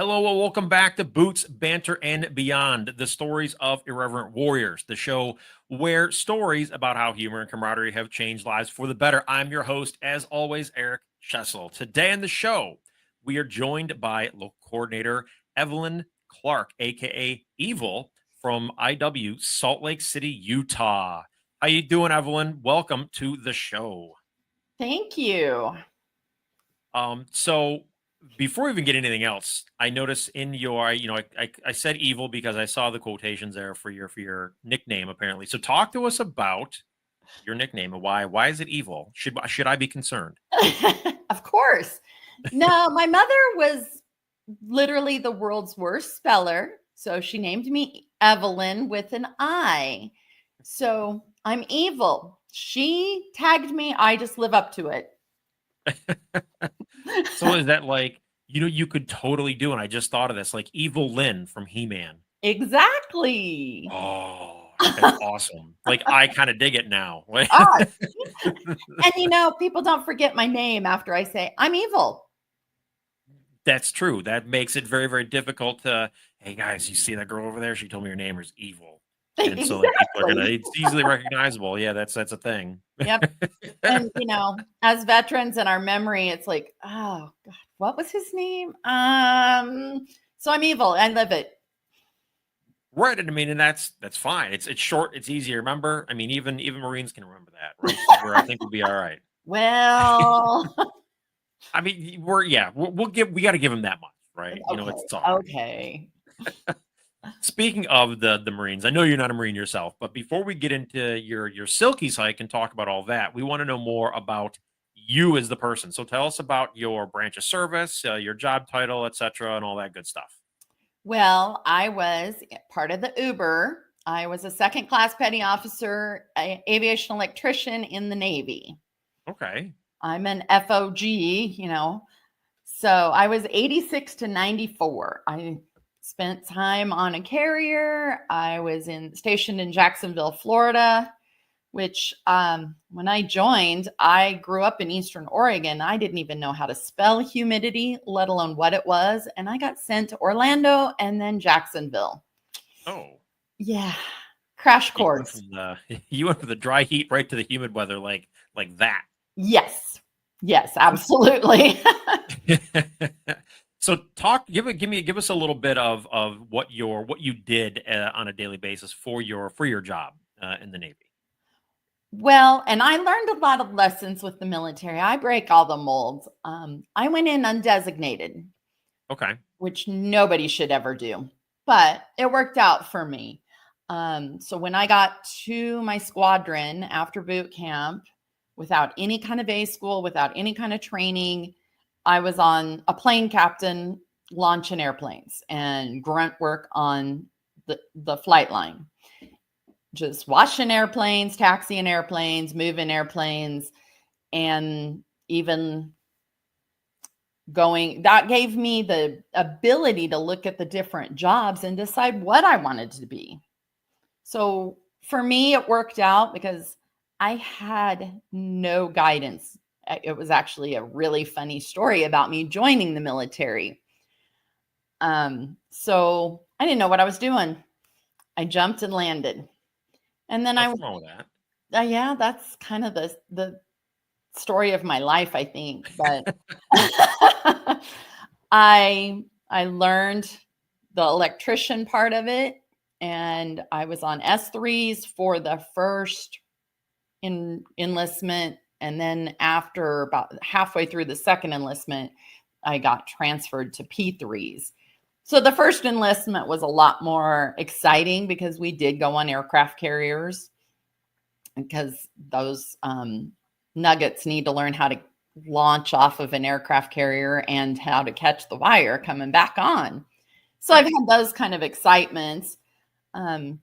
Hello, and welcome back to Boots, Banter, and Beyond, the stories of Irreverent Warriors, the show where stories about how humor and camaraderie have changed lives for the better. I'm your host, as always, Eric Schessel. Today on the show, we are joined by local coordinator Evilyn Clark, aka Evil, from IW Salt Lake City, Utah. How you doing, Evilyn? Welcome to the show. Thank you. So before we even get anything else, I noticed in your, I said evil because I saw the quotations there for your nickname apparently. So talk to us about your nickname and why is it evil? Should I be concerned? Of course. No, my mother was literally the world's worst speller. So she named me Evelyn with an I. So I'm evil. She tagged me. I just live up to it. So is that like, you could totally do, and I just thought of this, like Evilyn from He-Man. Exactly. Oh, that's awesome. Like I kind of dig it now. Ah, and people don't forget my name after I say I'm evil. That's true. That makes it very, very difficult to, hey guys, you see that girl over there? She told me her name is Evil. And so like people are gonna, Exactly. it's easily recognizable. Yeah, that's a thing. Yep. And as veterans in our memory, it's like, oh God, what was his name? So I'm evil. I live it. Right. And I mean, and that's fine. It's short, it's easy to remember. I mean, even Marines can remember that, right? So I think we'll be all right. Well, I mean, we gotta give him that much, right? okay. It's all right. Okay. Speaking of the Marines, I know you're not a Marine yourself, but before we get into your Silkies hike and talk about all that, we want to know more about you as the person. So tell us about your branch of service, your job title, etc., and all that good stuff. Well, I was part of the Uber. I was a second class petty officer, aviation electrician in the Navy. Okay. I'm an FOG. So I was 86 to 94. I spent time on a carrier. I was stationed in Jacksonville, Florida, which when I joined, I grew up in Eastern Oregon. I didn't even know how to spell humidity, let alone what it was. And I got sent to Orlando and then Jacksonville. Oh. Yeah. Crash You went course. from the you went from the dry heat right to the humid weather like that. Yes. Yes, absolutely. So give us a little bit of what you did on a daily basis for your job in the Navy. Well, and I learned a lot of lessons with the military. I break all the molds. I went in undesignated. Okay. Which nobody should ever do, but it worked out for me. So when I got to my squadron after boot camp, without any kind of A school, without any kind of training, I was on a plane captain launching airplanes and grunt work on the flight line. Just washing airplanes, taxiing airplanes, moving airplanes, and even that gave me the ability to look at the different jobs and decide what I wanted to be. So for me, it worked out because I had no guidance. It was actually a really funny story about me joining the military. So I didn't know what I was doing. I jumped and landed. And then Nothing wrong with that. yeah, that's kind of the story of my life, I think. But I learned the electrician part of it, and I was on S3s for the first enlistment, and then after about halfway through the second enlistment, I got transferred to P3s. So the first enlistment was a lot more exciting because we did go on aircraft carriers, because those nuggets need to learn how to launch off of an aircraft carrier and how to catch the wire coming back on. So I've had those kind of excitements. And,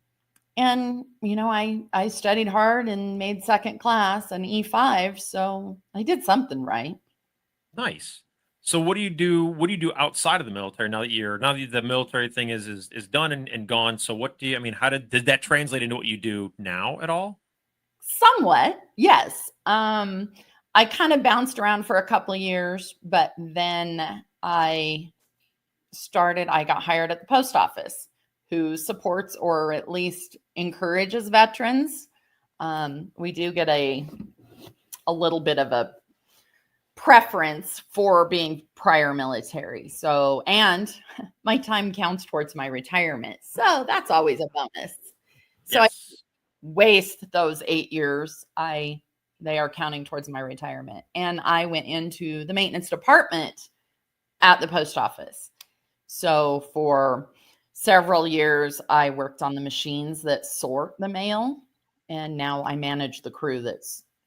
I studied hard and made second class an E5. So I did something right. Nice. So what do you do? What do you do outside of the military now that the military thing is done and gone? So what do you, I mean, how did that translate into what you do now at all? Somewhat, yes. I kind of bounced around for a couple of years, but then I I got hired at the post office, who supports or at least encourages veterans. We do get a little bit of a preference for being prior military. So, and my time counts towards my retirement. So that's always a bonus. So Yes. I waste those 8 years. They are counting towards my retirement. And I went into the maintenance department at the post office. So for several years, I worked on the machines that sort the mail. And now I manage the crew that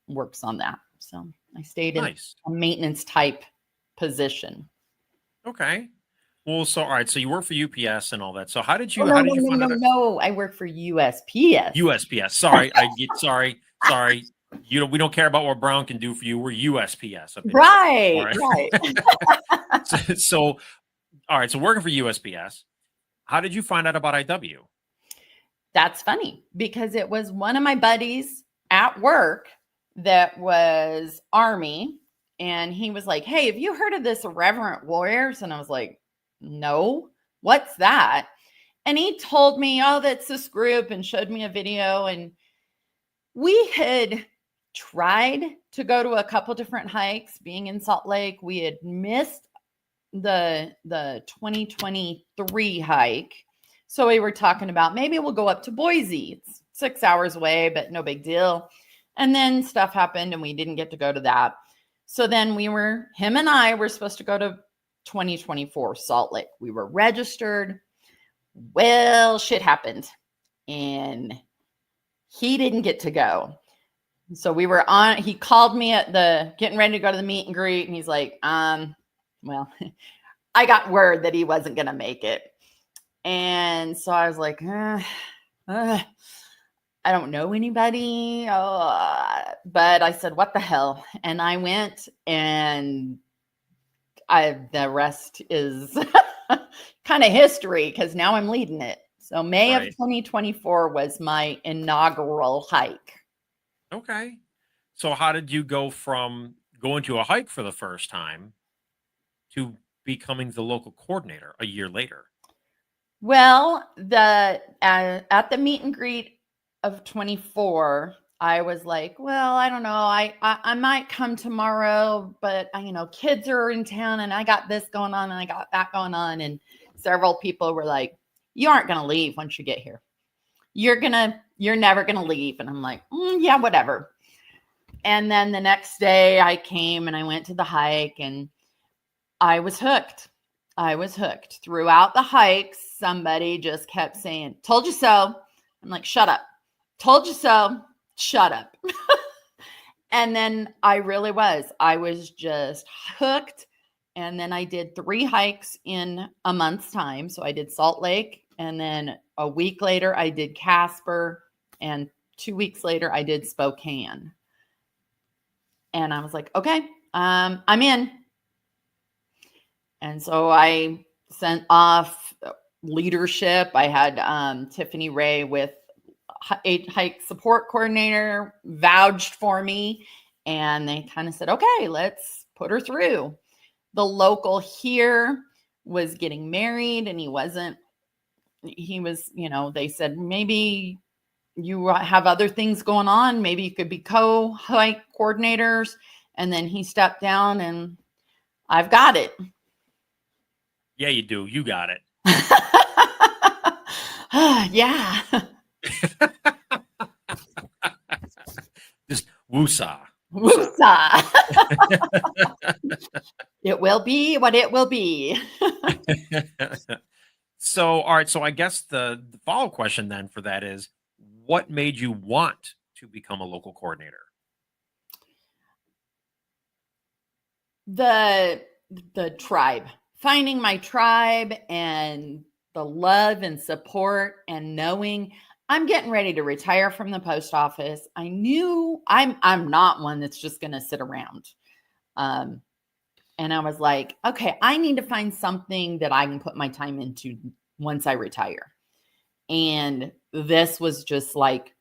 works on that. So I stayed in a maintenance type position. Okay. Well, so all right. So you work for UPS and all that. So how did you? No, how did you find out? No. I work for USPS. USPS. Sorry, sorry. We don't care about what Brown can do for you. We're USPS. Right. So, all right. So working for USPS, how did you find out about IW? That's funny because it was one of my buddies at work that was Army, and he was like, "Hey, have you heard of this Irreverent Warriors?" And I was like, "No, what's that?" And he told me, "Oh, that's this group," and showed me a video. And we had tried to go to a couple different hikes. Being in Salt Lake, we had missed the 2023 hike. So we were talking about maybe we'll go up to Boise. It's 6 hours away, but no big deal. And then stuff happened and we didn't get to go to that. So then him and I were supposed to go to 2024 Salt Lake. We were registered. Well, shit happened and he didn't get to go. So he called me at getting ready to go to the meet and greet. And he's like, well, I got word that he wasn't going to make it. And so I was like, I don't know anybody. But I said, what the hell? And I went, and the rest is kind of history because now I'm leading it. So May of 2024 was my inaugural hike. Okay. So how did you go from going to a hike for the first time to becoming the local coordinator a year later? Well, at the meet and greet of 24, I was like, well, I don't know. I might come tomorrow, but kids are in town and I got this going on and I got that going on. And several people were like, you aren't going to leave once you get here. You're never going to leave. And I'm like, yeah, whatever. And then the next day I came and I went to the hike and I was hooked. Throughout the hikes. Somebody just kept saying, told you so. I'm like, shut up. Told you so. Shut up. And then I was just hooked. And then I did 3 hikes in a month's time. So I did Salt Lake. And then a week later, I did Casper. And 2 weeks later, I did Spokane. And I was like, okay, I'm in. And so I sent off leadership. I had Tiffany Ray with hike support coordinator vouched for me. And they kind of said, okay, let's put her through. The local here was getting married and they said, maybe you have other things going on. Maybe you could be co-hike coordinators. And then he stepped down and I've got it. Yeah, you do. You got it. Yeah. Just woosah. Woosah. It will be what it will be. So, all right. So I guess the follow-up question then for that is, what made you want to become a local coordinator? The tribe. Finding my tribe and the love and support and knowing I'm getting ready to retire from the post office. I knew I'm not one that's just going to sit around. And I was like, okay, I need to find something that I can put my time into once I retire. And this was just like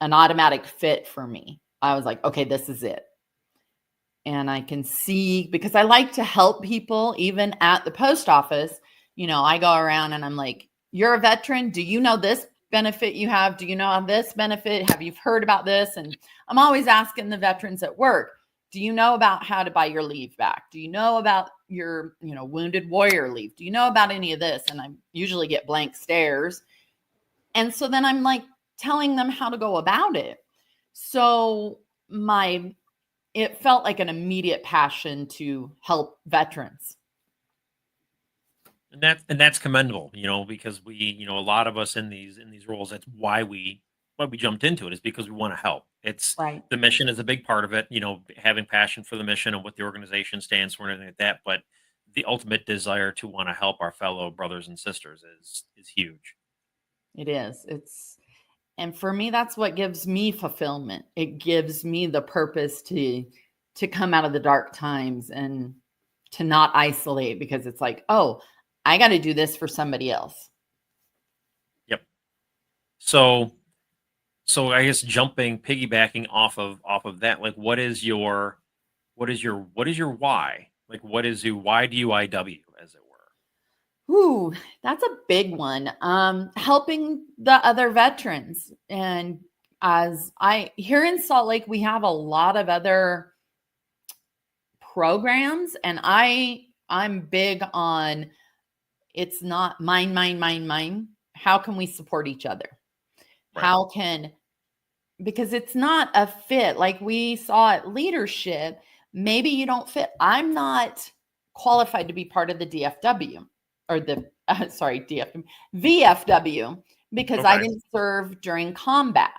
an automatic fit for me. I was like, okay, this is it. And I can see, because I like to help people even at the post office, I go around and I'm like, you're a veteran. Do you know this benefit you have? Do you know this benefit? Have you heard about this? And I'm always asking the veterans at work, do you know about how to buy your leave back? Do you know about your, wounded warrior leave? Do you know about any of this? And I usually get blank stares. And so then I'm like telling them how to go about it. So it felt like an immediate passion to help veterans. And that's commendable, because we, a lot of us in these roles, that's why we jumped into it, is because we want to help. It's Right. the mission is a big part of it, having passion for the mission and what the organization stands for and everything like that. But the ultimate desire to want to help our fellow brothers and sisters is huge. It is. And for me, that's what gives me fulfillment. It gives me the purpose to come out of the dark times and to not isolate, because it's like, oh, I got to do this for somebody else. Yep. So I guess piggybacking off of that, like, what is your why? Like, why do you IW, as it were? Ooh, that's a big one. Helping the other veterans. And here in Salt Lake, we have a lot of other programs, and I'm big on, it's not mine. How can we support each other? Right. Because it's not a fit. Like we saw at leadership, maybe you don't fit. I'm not qualified to be part of the DFW or VFW, because I didn't serve during combat.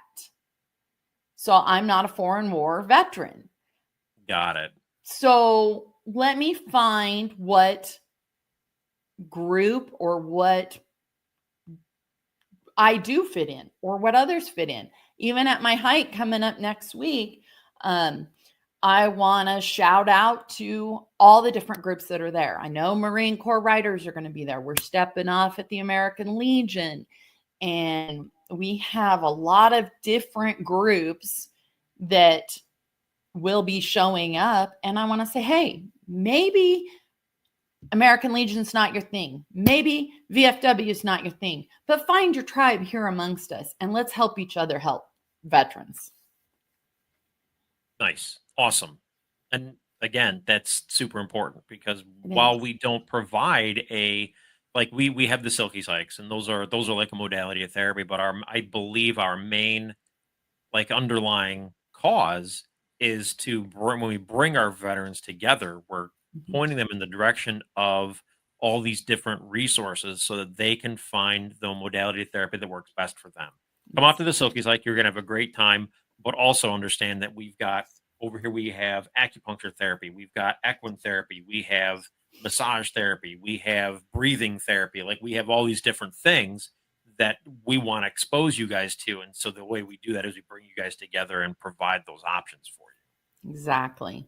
So I'm not a foreign war veteran. Got it. So let me find what group or what I do fit in, or what others fit in. Even at my hike coming up next week, I want to shout out to all the different groups that are there. I know Marine Corps Riders are going to be there. We're stepping off at the American Legion, and we have a lot of different groups that will be showing up. And I want to say, hey, maybe American Legion's not your thing. Maybe VFW is not your thing, but find your tribe here amongst us and let's help each other help veterans. Nice. Awesome. And again, that's super important, because while we don't provide we have the Silkies hikes, and those are like a modality of therapy, but I believe our main underlying cause is when we bring our veterans together, we're pointing them in the direction of all these different resources so that they can find the modality of therapy that works best for them. Come out to the Silkies Hike. You're going to have a great time, but also understand that we've got over here, we have acupuncture therapy, we've got equine therapy, we have massage therapy, we have breathing therapy. Like, we have all these different things that we want to expose you guys to. And so the way we do that is we bring you guys together and provide those options for you. Exactly.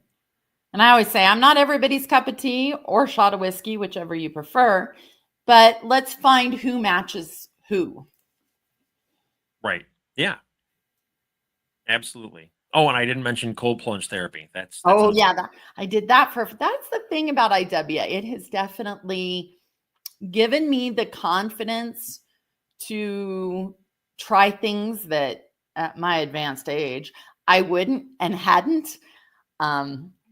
And I always say, I'm not everybody's cup of tea or shot of whiskey, whichever you prefer, but let's find who matches who. Right. Yeah. Absolutely. Oh, and I didn't mention cold plunge therapy. That's I did that that's the thing about IW. It has definitely given me the confidence to try things that at my advanced age I wouldn't and hadn't.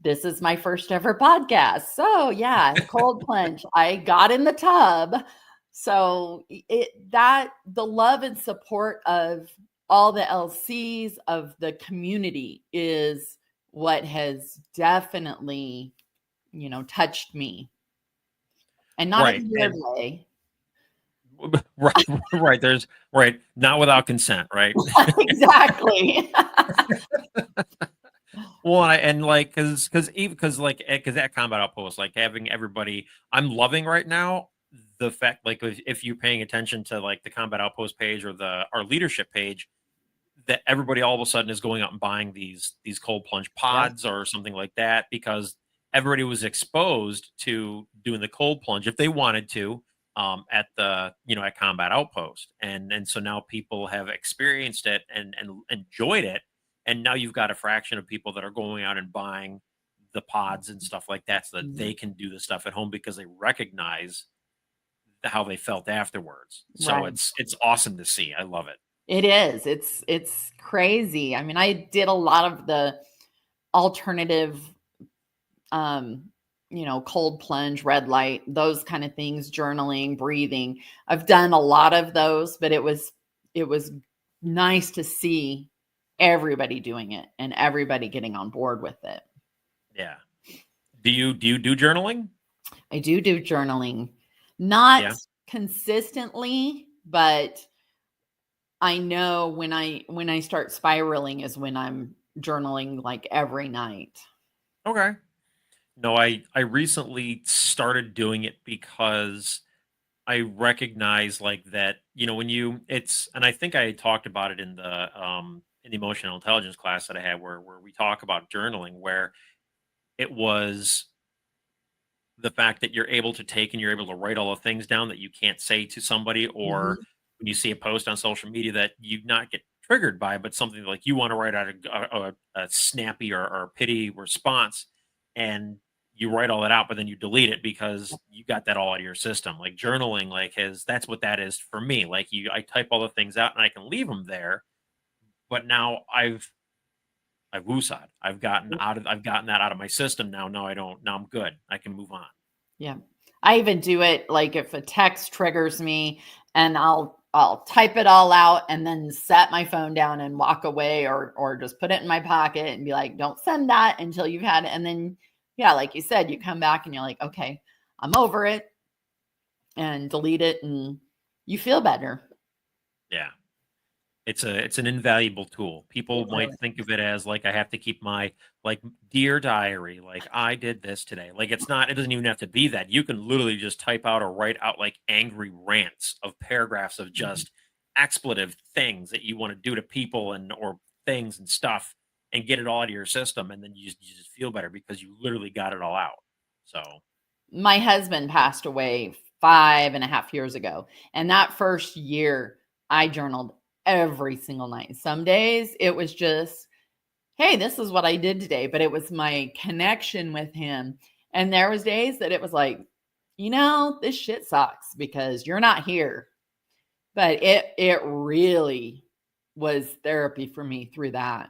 This is my first ever podcast. So yeah, cold plunge. I got in the tub. So the love and support of all the LCs, of the community, is what has definitely, touched me. And not in a weird way. Right. Not without consent, right? Exactly. Well, because that combat outpost, having everybody, I'm loving right now the fact, if you're paying attention to the combat outpost page or our leadership page, that everybody all of a sudden is going out and buying these cold plunge pods or something like that, because everybody was exposed to doing the cold plunge if they wanted to at combat outpost, and so now people have experienced it and enjoyed it, and now you've got a fraction of people that are going out and buying the pods and stuff like that, so that they can do the stuff at home, because they recognize how they felt afterwards. So Right. it's awesome to see. I love it. It is. It's crazy. I mean, I did a lot of the alternative, um, cold plunge, red light, those kind of things, journaling, breathing. I've done a lot of those, but it was nice to see everybody doing it and everybody getting on board with it. Yeah. Do you do journaling? I do journaling, not Yeah. consistently, but I know when I start spiraling is when I'm journaling like every night. Okay. No, I recently started doing it because I recognize like that, when you it's and I think I talked about it in the emotional intelligence class that I had where we talk about journaling, where it was the fact that you're able to take and you're able to write all the things down that you can't say to somebody, or Mhm. when you see a post on social media that you not get triggered by, but something like you want to write out a snappy or pity response, and you write all that out, but then you delete it because you got that all out of your system. Like journaling, like has that's what that is for me. Like I type all the things out and I can leave them there, but now I've woosad. I've gotten that out of my system now. No, I don't. Now I'm good. I can move on. Yeah. I even do it like if a text triggers me and I'll type it all out and then set my phone down and walk away or just put it in my pocket and be like, don't send that until you've had it. And then yeah, like you said, you come back and you're like, okay, I'm over it, and delete it and you feel better. Yeah. It's an invaluable tool. It People really. might think of it as like I have to keep my like dear diary, like I did this today. Like it doesn't even have to be that. You can literally just type out or write out like angry rants of paragraphs of Mhm. just expletive things that you want to do to people and or things and stuff and get it all out of your system, and then you just feel better because you literally got it all out. So My husband passed away 5.5 years ago. And that first year, I journaled every single night. Some days it was just, hey, this is what I did today. But it was my connection with him. And there was days that it was like, this shit sucks because you're not here. But it really was therapy for me through that.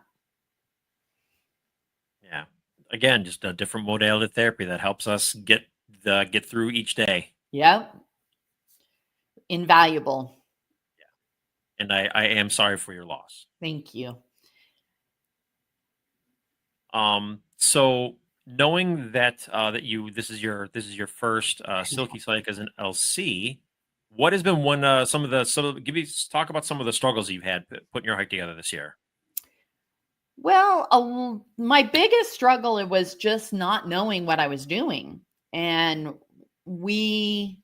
yeah. Again, just a different modality of therapy that helps us get through each day. Yep. Invaluable. And I am sorry for your loss. Thank you. So knowing that that you this is your first Silkies Hike as an LC, what has been one some of the talk about some of the struggles you've had putting your hike together this year. Well, my biggest struggle, it was just not knowing what I was doing. And we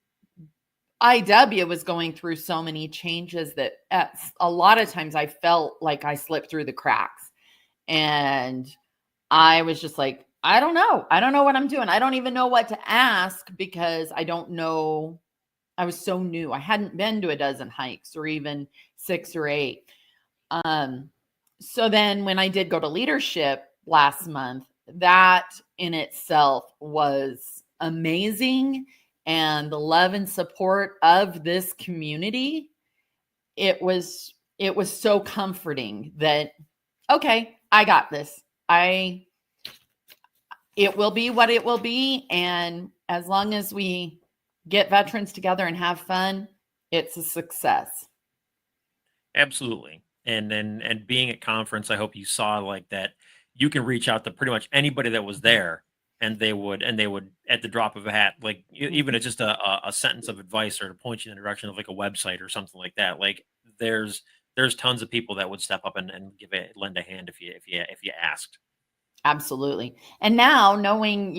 IW was going through so many changes that a lot of times I felt like I slipped through the cracks. And I was just like, I don't know. I don't know what I'm doing. I don't even know what to ask because I don't know. I was so new. I hadn't been to a dozen hikes or even 6 or 8. Um, so then when I did go to leadership last month, that in itself was amazing. And the love and support of this community, it was so comforting that, okay, I got this. It will be what it will be. And as long as we get veterans together and have fun, it's a success. Absolutely. And being at conference, I hope you saw like that you can reach out to pretty much anybody that was there, and they would at the drop of a hat, like even it's just a sentence of advice or to point you in the direction of like a website or something like that. Like there's tons of people that would step up and lend a hand if you asked. Absolutely. And now knowing,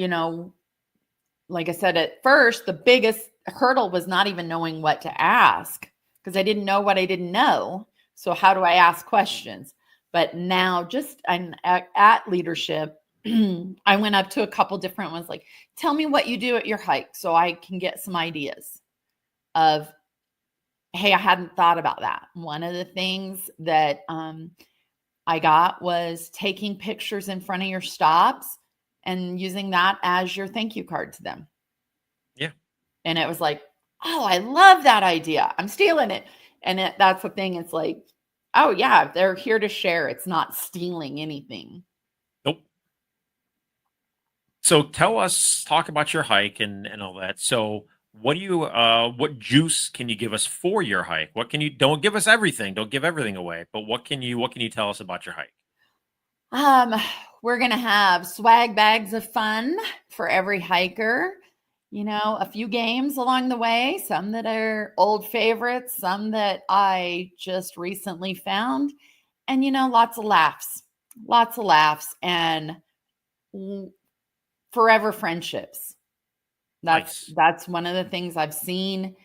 like I said, at first, the biggest hurdle was not even knowing what to ask because I didn't know what I didn't know. So, how do I ask questions? But now, just I'm at leadership, I went up to a couple different ones like, tell me what you do at your hike so I can get some ideas of, hey, I hadn't thought about that. One of the things that I got was taking pictures in front of your stops and using that as your thank you card to them. Yeah. And it was like, oh, I love that idea. I'm stealing it. And that's the thing. It's like, oh, yeah, they're here to share. It's not stealing anything. Nope. So talk about your hike and all that. So what juice can you give us for your hike? What can you don't give us everything, don't give everything away, but what can you tell us about your hike? Um, we're gonna have swag bags of fun for every hiker. A few games along the way, some that are old favorites, some that I just recently found, and lots of laughs, and w- forever friendships. That's Nice. that's one of the things I've seen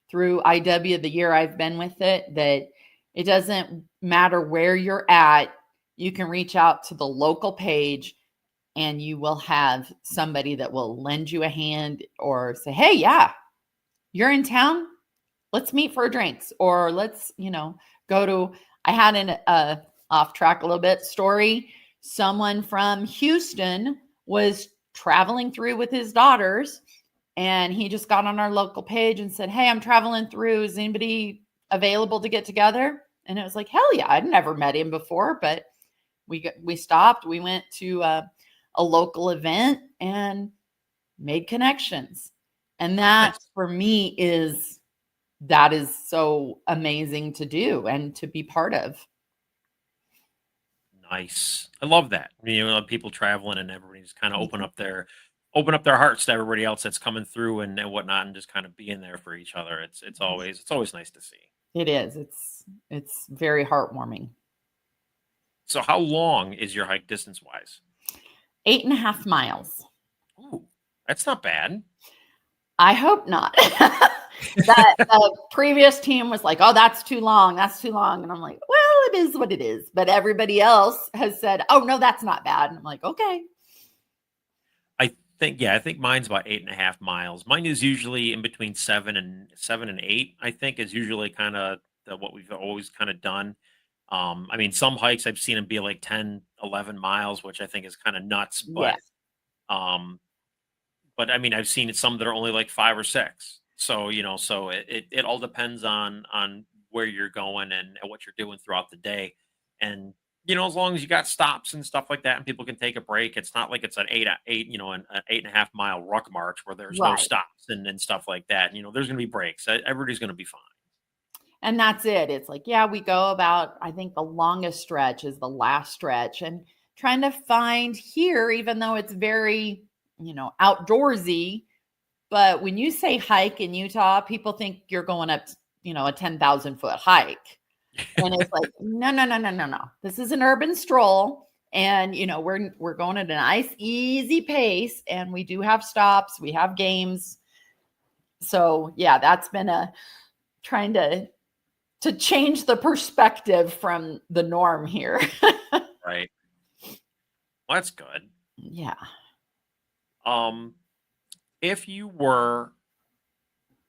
through IW the year I've been with it, that it doesn't matter where you're at, you can reach out to the local page and you will have somebody that will lend you a hand or say, "Hey, yeah, you're in town. Let's meet for drinks," or let's, go to. I had an off track a little bit story. Someone from Houston was traveling through with his daughters, and he just got on our local page and said, "Hey, I'm traveling through. Is anybody available to get together?" And it was like, hell yeah! I'd never met him before, but we stopped. We went to a local event and made connections, and that Nice. for me is so amazing to do and to be part of. Nice. I love that. People traveling and everybody's kind of Yeah. open up their hearts to everybody else that's coming through and whatnot, and just kind of being there for each other. It's always nice to see. It is. It's very heartwarming. So how long is your hike distance wise? 8.5 miles. Ooh, that's not bad. I hope not. That the previous team was like, "Oh, that's too long. That's too long." And I'm like, "Well, it is what it is." But everybody else has said, "Oh, no, that's not bad." And I'm like, "Okay." I think mine's about 8.5 miles. Mine is usually in between 7 and 8. I think is usually kind of what we've always kind of done. I mean, some hikes I've seen them be like 10, 11 miles, which I think is kind of nuts. Yeah. Um, but I mean, I've seen some that are only like 5 or 6. So it all depends on where you're going and what you're doing throughout the day. And as long as you got stops and stuff like that, and people can take a break, it's not like it's an eight, an 8.5 mile ruck march where there's no Right. stops and stuff like that. There's going to be breaks. Everybody's going to be fine. And that's it. It's like, yeah, we go about, I think the longest stretch is the last stretch, and trying to find here, even though it's very, outdoorsy. But when you say hike in Utah, people think you're going up, a 10,000-foot hike. And it's like, no, no, no, no, no, no. This is an urban stroll. And we're going at a nice, easy pace. And we do have stops, we have games. So yeah, that's been a trying to change the perspective from the norm here. Right. Well, that's good. Yeah. Um, if you were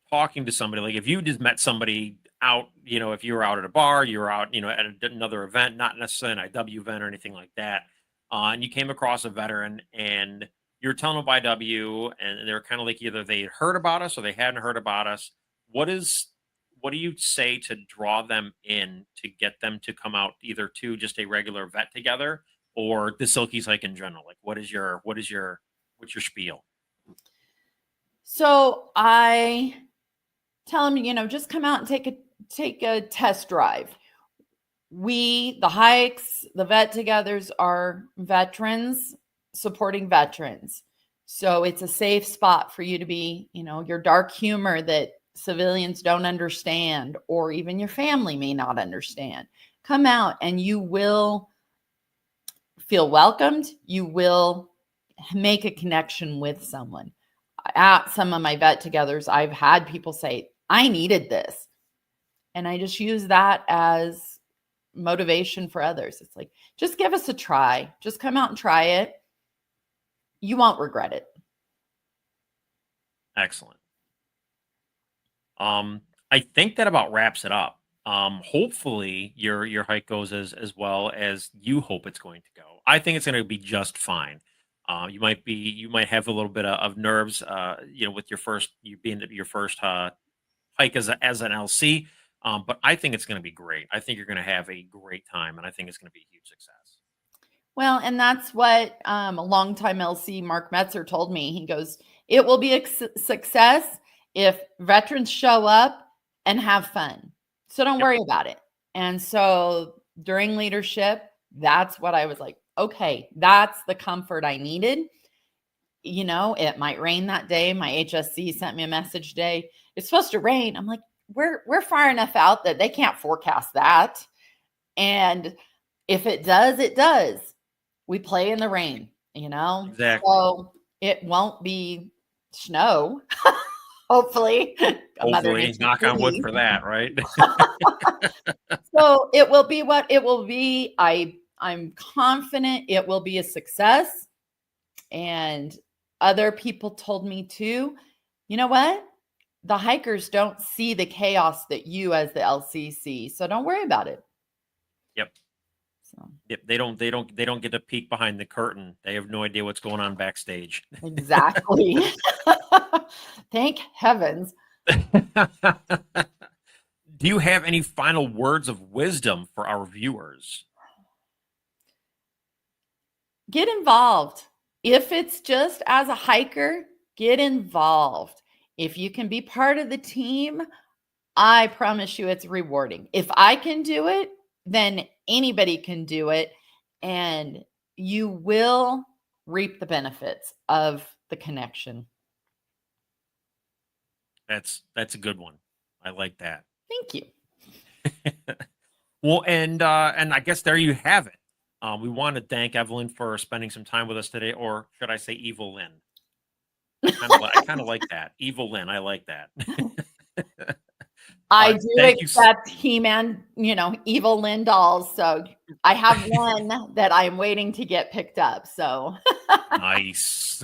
talking to somebody, like if you just met somebody out, if you were out at a bar, you were out, at another event, not necessarily an IW event or anything like that, and you came across a veteran and you're telling them about IW, and they were kind of like either they had heard about us or they hadn't heard about us. What is, what do you say to draw them in to get them to come out either to just a regular vet together or the Silkies hike in general? Like, what's your spiel? So I tell them, just come out and take a test drive. The hikes, the vet togethers are veterans supporting veterans. So it's a safe spot for you to be, your dark humor that civilians don't understand, or even your family may not understand. Come out and you will feel welcomed. You will make a connection with someone. At some of my vet togethers, I've had people say, "I needed this." And I just use that as motivation for others. It's like, just give us a try. Just come out and try it. You won't regret it. Excellent. I think that about wraps it up. Hopefully your hike goes as well as you hope it's going to go. I think it's going to be just fine. You might have a little bit of nerves, with your first you being your first Hike as an LC. But I think it's going to be great. I think you're going to have a great time, and I think it's going to be a huge success. Well, and that's what a longtime LC Mark Metzer told me. He goes, it will be a success if veterans show up and have fun. So don't worry about it. And so during leadership, that's what I was like, okay, that's the comfort I needed. You know, it might rain that day. My HSC sent me a message today. It's supposed to rain. I'm like, we're far enough out that they can't forecast that. And if it does, it does. We play in the rain, you know? Exactly. So it won't be snow. Hopefully. Hopefully, knock on wood for that, right? So it will be what it will be. I'm confident it will be a success. And other people told me too, you know what? The hikers don't see the chaos that you as the LC see. So don't worry about it. Yep. So. Yep. They don't get to peek behind the curtain. They have no idea what's going on backstage. Exactly. Thank heavens. Do you have any final words of wisdom for our viewers? Get involved. If it's just as a hiker, get involved. If you can be part of the team, I promise you it's rewarding. If I can do it, then anybody can do it. And you will reap the benefits of the connection. That's a good one. I like that. Thank you. Well, and I guess there you have it. We want to thank Evilyn for spending some time with us today, or should I say Evilyn? I kind of like that. Evilyn, I like that. I do accept He-Man, Evilyn dolls. So I have one that I'm waiting to get picked up. So nice.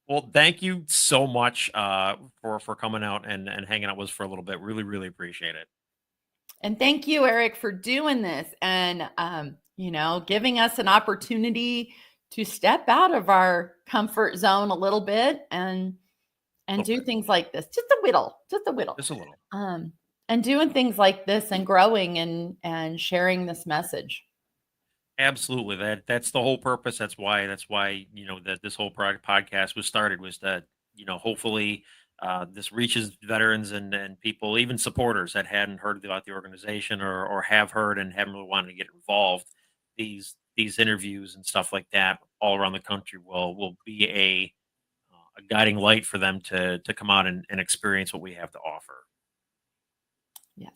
Well, thank you so much for coming out and hanging out with us for a little bit. Really, really appreciate it. And thank you, Eric, for doing this and, giving us an opportunity to step out of our comfort zone a little bit and do things like this. Just a little. Just a little. And doing things like this and growing and sharing this message. Absolutely. That's the whole purpose. That's why, that this whole podcast was started, was that, hopefully this reaches veterans and people, even supporters that hadn't heard about the organization or have heard and haven't really wanted to get involved. These interviews and stuff like that all around the country will be a guiding light for them to come out and experience what we have to offer. Yes.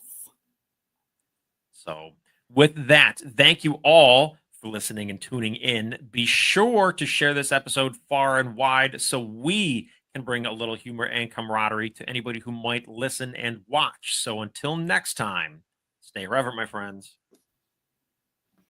So with that, thank you all for listening and tuning in. Be sure to share this episode far and wide so we can bring a little humor and camaraderie to anybody who might listen and watch. So until next time, stay irreverent, my friends.